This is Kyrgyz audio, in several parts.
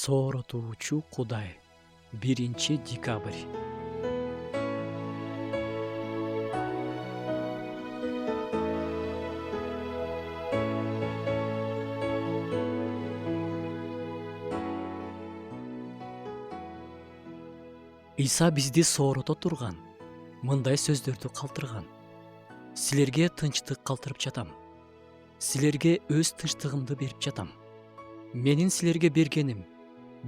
Сооротуучу Кудай. 1 декабрь. Иса бизди соорото турган, мындай сөздөрдү калтырган. Силерге тынчтык калтырып жатам. Силерге өз тынчтыгымды берип жатам. Менин силерге бергеним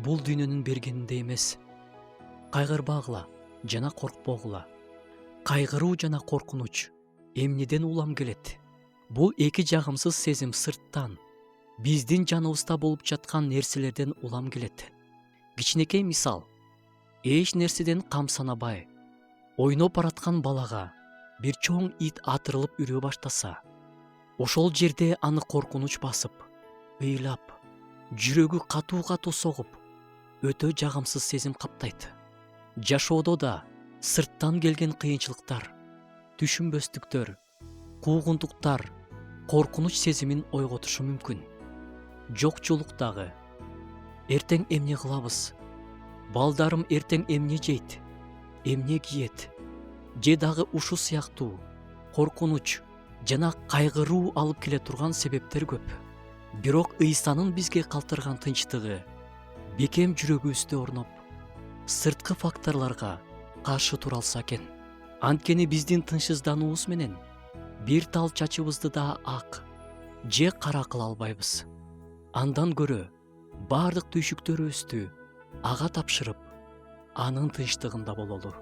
бул дүйнөнүн бергениндей эмес. Кайгырбагыла жана коркпогула. Кайгыруу жана коркунуч эмнеден улам келет? Бул эки жагымсыз сезим сырттан, биздин жаныбызда болуп жаткан нерселерден улам келет. Кичинекей мисал: эч нерседен камсанабай, ойноп бараткан балага бир чоң ит атырылып үрө баштаса, ошол жерде аны коркунуч басып, ыйлап, жүрөгү катуу согуп, өтө жагымсыз сезим каптайт. Жашоодо да сырттан келген кыйынчылыктар, түшүнбөстүктөр, куугунтуктар коркунуч сезимин ойготушу мүмкүн. Жокчулук дагы. Эртең эмне кылабыз? Балдарым эртең эмне жейт, эмне кийет? Же дагы ушул сыяктуу коркунуч жана кайгыруу алып келе турган себептер көп. Бирок Ыйсанын бизге калтырган тынчтыгы бекем жүрөгүбүздө орноп, сырткы факторлорго каршы тура алса экен. Анткени биздин тынчсыздануубуз менен бир тал чачыбызды да ак же кара кыла албайбыз. Андан көрө бардык түйшүктөрүбүздү ага тапшырып, анын тынчтыгында бололу.